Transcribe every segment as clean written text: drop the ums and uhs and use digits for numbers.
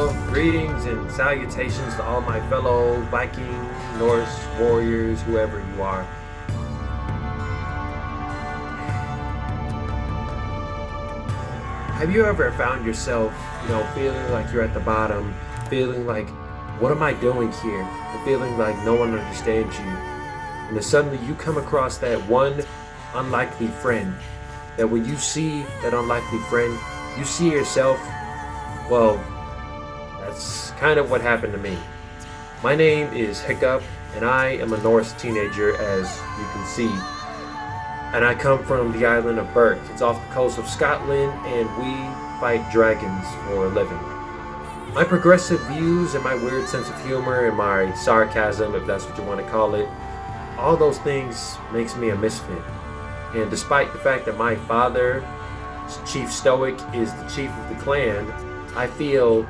Well, greetings and salutations to all my fellow Viking, Norse warriors, whoever you are. Have you ever found yourself, feeling like you're at the bottom, feeling like, what am I doing here? And feeling like no one understands you. And then suddenly you come across that one unlikely friend, that when you see that unlikely friend, you see yourself, well, that's kind of what happened to me. My name is Hiccup, and I am a Norse teenager, as you can see. And I come from the Island of Berk. It's off the coast of Scotland, and we fight dragons for a living. My progressive views and my weird sense of humor and my sarcasm, if that's what you want to call it, all those things makes me a misfit. And despite the fact that my father, Chief Stoic, is the chief of the clan, I feel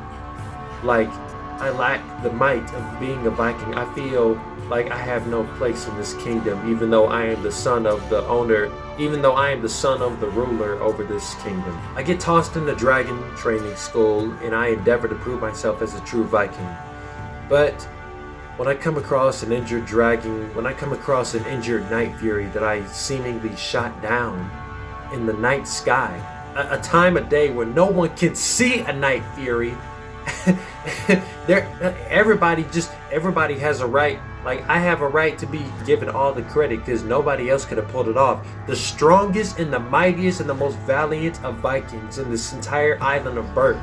like I lack the might of being a Viking. I feel like I have no place in this kingdom, even though I am the son of the owner, even though I am the son of the ruler over this kingdom. I get tossed into dragon training school, and I endeavor to prove myself as a true Viking. But when I come across an injured dragon, when I come across an injured night fury that I seemingly shot down in the night sky, a time of day where no one can see a night fury, everybody has a right. Like, I have a right to be given all the credit because nobody else could have pulled it off. The strongest and the mightiest and the most valiant of Vikings in this entire island of Berk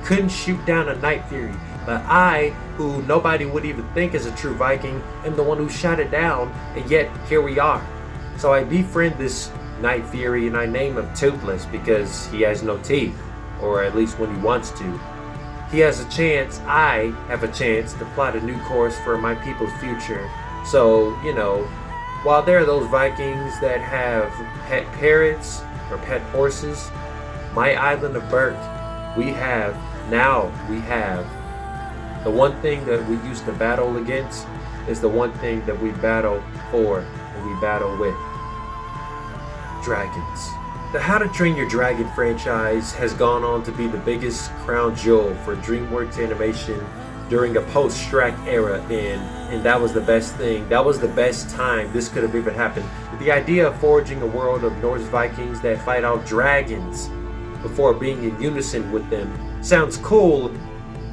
couldn't shoot down a night fury. But I, who nobody would even think is a true Viking, am the one who shot it down, and yet here we are. So I befriend this night fury, and I name him Toothless because he has no teeth, or at least when he wants to. He has a chance, I have a chance to plot a new course for my people's future. So, while there are those Vikings that have pet parrots or pet horses, my island of Berk, we have the one thing that we used to battle against is the one thing that we battle for and we battle with. Dragons. The How to Train Your Dragon franchise has gone on to be the biggest crown jewel for DreamWorks Animation during a post-Shrek era, and that was the best thing. That was the best time this could have even happened. The idea of forging a world of Norse Vikings that fight out dragons before being in unison with them sounds cool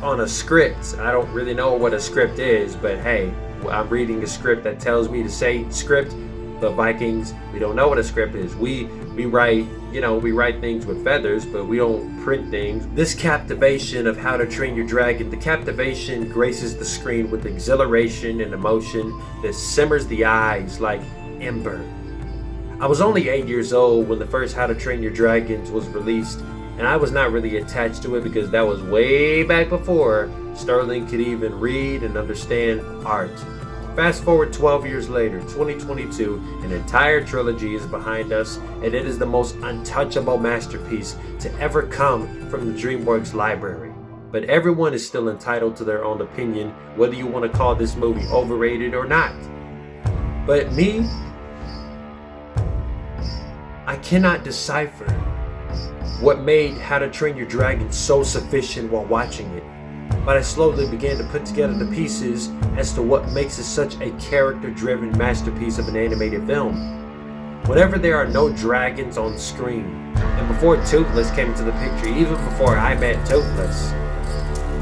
on a script. I don't really know what a script is, but hey, I'm reading a script that tells me to say script. But Vikings, we don't know what a script is. We write, we write things with feathers, but we don't print things. This captivation of How to Train Your Dragon, the captivation graces the screen with exhilaration and emotion that simmers the eyes like ember. I was only 8 years old when the first How to Train Your Dragons was released, and I was not really attached to it because that was way back before Sterling could even read and understand art. Fast forward 12 years later, 2022, an entire trilogy is behind us, and it is the most untouchable masterpiece to ever come from the DreamWorks library. But everyone is still entitled to their own opinion, whether you want to call this movie overrated or not. But me, I cannot decipher what made How to Train Your Dragon so sufficient while watching it. But I slowly began to put together the pieces as to what makes it such a character-driven masterpiece of an animated film. Whenever there are no dragons on screen, and before Toothless came into the picture, even before I met Toothless,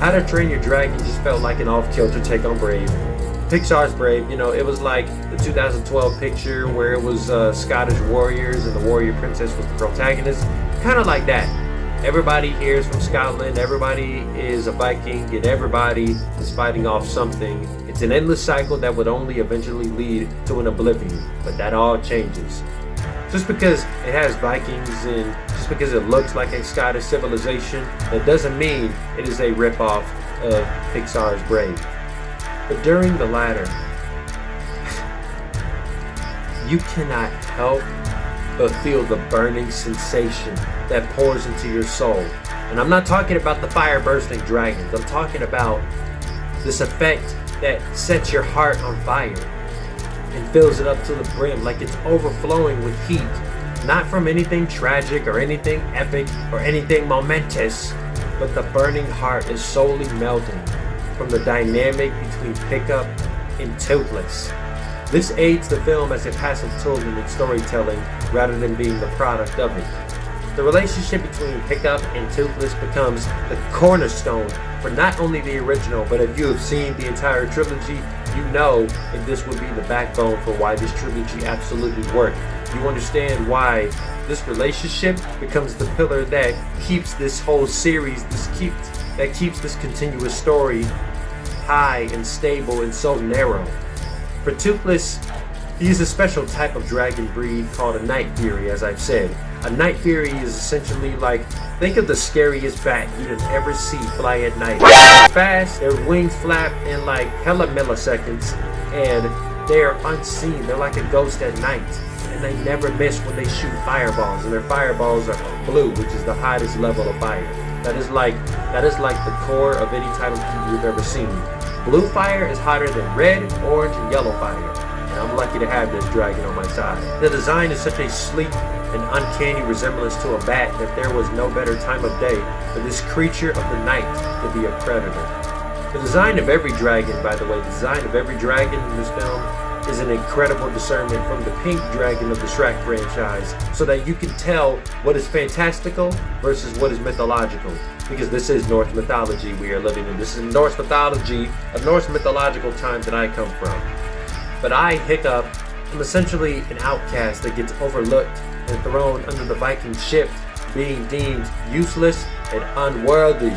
How to Train Your Dragon just felt like an off-kilter take on Brave. Pixar's Brave, it was like the 2012 picture where it was Scottish warriors and the warrior princess was the protagonist. Kind of like that. Everybody here is from Scotland, everybody is a Viking, and everybody is fighting off something. It's an endless cycle that would only eventually lead to an oblivion, but that all changes. Just because it has Vikings and just because it looks like a Scottish civilization, that doesn't mean it is a ripoff of Pixar's Brave. But during the latter, you cannot help but feel the burning sensation that pours into your soul. And I'm not talking about the fire bursting dragons. I'm talking about this effect that sets your heart on fire and fills it up to the brim like it's overflowing with heat. Not from anything tragic or anything epic or anything momentous, but the burning heart is solely melding from the dynamic between Hiccup and Toothless. This aids the film as a passive tool in its storytelling rather than being the product of it. The relationship between Hiccup and Toothless becomes the cornerstone for not only the original, but if you have seen the entire trilogy, you know that this would be the backbone for why this trilogy absolutely worked. You understand why this relationship becomes the pillar that keeps this whole series, that keeps this continuous story high and stable and so narrow. For Toothless, he is a special type of dragon breed called a night fury, as I've said. A night fury is essentially like, think of the scariest bat you'd ever see fly at night. Fast, their wings flap in like hella milliseconds, and they're unseen. They're like a ghost at night, and they never miss when they shoot fireballs, and their fireballs are blue, which is the hottest level of fire. That is like the core of any type of heat you've ever seen. Blue fire is hotter than red, orange, and yellow fire, and I'm lucky to have this dragon on my side. The design is such a sleek and uncanny resemblance to a bat that there was no better time of day for this creature of the night to be a predator. The design of every dragon, by the way, the design of every dragon in this film is an incredible discernment from the pink dragon of the Shrek franchise, so that you can tell what is fantastical versus what is mythological. Because this is Norse mythology we are living in. This is Norse mythology, a Norse mythological time that I come from. But I, Hiccup, am essentially an outcast that gets overlooked and thrown under the Viking ship, being deemed useless and unworthy.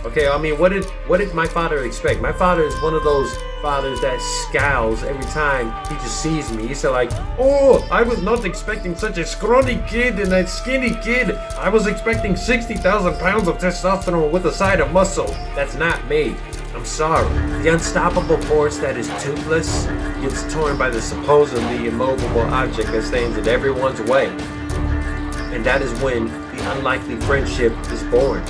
Okay, I mean, what did my father expect? My father is one of those fathers that scowls every time he just sees me. He's like, oh, I was not expecting such a scrawny kid and a skinny kid. I was expecting 60,000 pounds of testosterone with a side of muscle. That's not me. I'm sorry. The unstoppable force that is Toothless gets torn by the supposedly immovable object that stands in everyone's way. And that is when the unlikely friendship is born.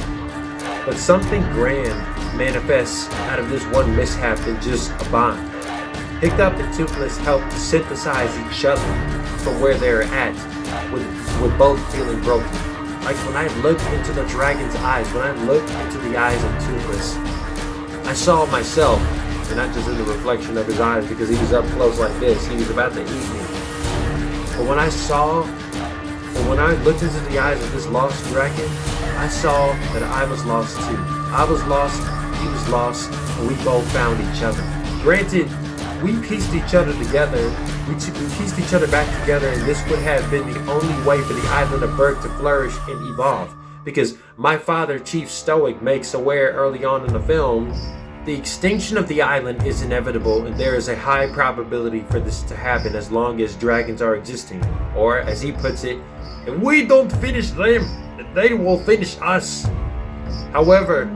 But something grand manifests out of this one mishap than just a bond. Hiccup and Toothless help to synthesize each other from where they're at, with both feeling broken. Like when I looked into the dragon's eyes, when I looked into the eyes of Toothless, I saw myself, and not just in the reflection of his eyes because he was up close like this, he was about to eat me. But when I looked into the eyes of this lost dragon, I saw that I was lost too. I was lost, he was lost, and we both found each other. Granted, we pieced each other together, we pieced each other back together, and this would have been the only way for the Island of Berk to flourish and evolve. Because my father, Chief Stoic, makes aware early on in the film, the extinction of the island is inevitable, and there is a high probability for this to happen as long as dragons are existing. Or, as he puts it, if we don't finish them, they will finish us. However,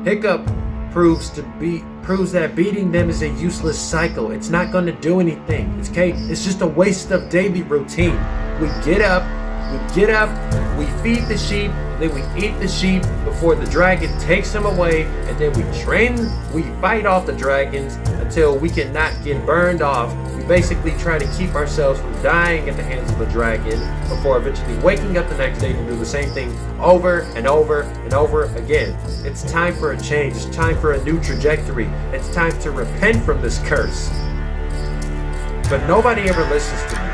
Hiccup proves that beating them is a useless cycle. It's not going to do anything. It's just a waste of daily routine. We get up, we feed the sheep, then we eat the sheep before the dragon takes them away, and then we fight off the dragons until we cannot get burned off. We basically try to keep ourselves from dying at the hands of the dragon before eventually waking up the next day to do the same thing over and over and over again. It's time for a change. It's time for a new trajectory. It's time to repent from this curse. But nobody ever listens to me.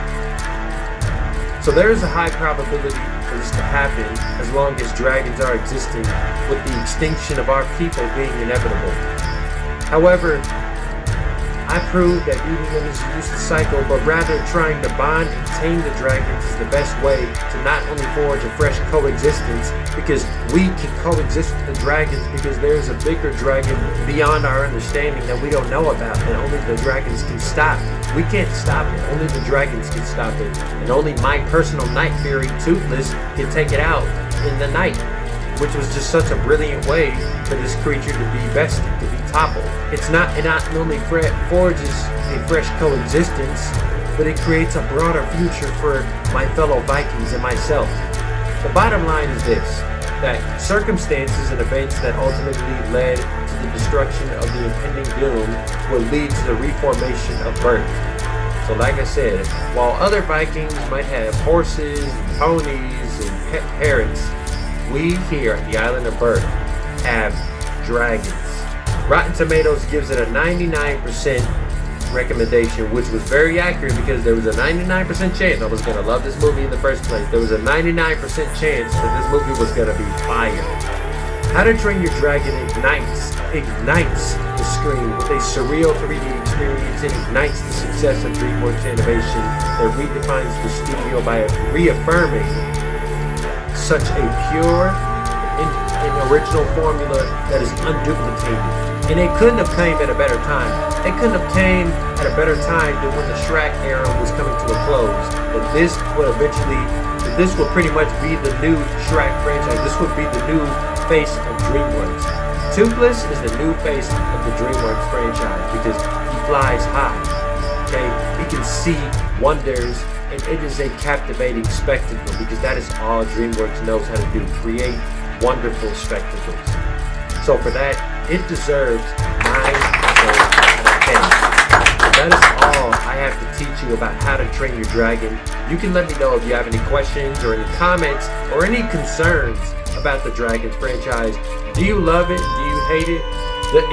So there is a high probability for this to happen as long as dragons are existing, with the extinction of our people being inevitable. However, I proved that beating them is a useless cycle, but rather trying to bond and tame the dragons is the best way to not only forge a fresh coexistence, because we can coexist with the dragons because there's a bigger dragon beyond our understanding that we don't know about, and only the dragons can stop. We can't stop it, only the dragons can stop it, and only my personal night fury, Toothless, can take it out in the night, which was just such a brilliant way for this creature to be bested, to be toppled. It not only forges a fresh coexistence, but it creates a broader future for my fellow Vikings and myself. The bottom line is this, that circumstances and events that ultimately led to the destruction of the impending doom will lead to the reformation of Berk. So like I said, while other Vikings might have horses, and ponies, and pet parrots, we here at the Island of Berk have dragons. Rotten Tomatoes gives it a 99% recommendation, which was very accurate because there was a 99% chance I was going to love this movie in the first place. There was a 99% chance that this movie was going to be fire. How to Train Your Dragon ignites the screen with a surreal 3D experience. It ignites the success of DreamWorks Animation that redefines the studio by reaffirming such a pure and original formula that is unduplicated. And it couldn't have came at a better time. It couldn't have came at a better time than when the Shrek era was coming to a close. That this would pretty much be the new Shrek franchise. This would be the new face of DreamWorks. Toothless is the new face of the DreamWorks franchise because he flies high. Okay, he can see wonders, and it is a captivating spectacle because that is all DreamWorks knows how to do: create wonderful spectacles. So for that, it deserves 9 out of 10. That is all I have to teach you about How to Train Your Dragon. You can let me know if you have any questions or any comments or any concerns about the Dragons franchise. Do you love it? Do you hate it?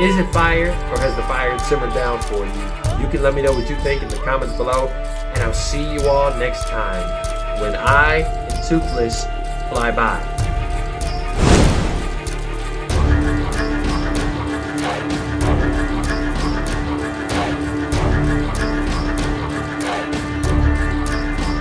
Is it fire, or has the fire simmered down for you? You can let me know what you think in the comments below, and I'll see you all next time when I and Toothless fly by.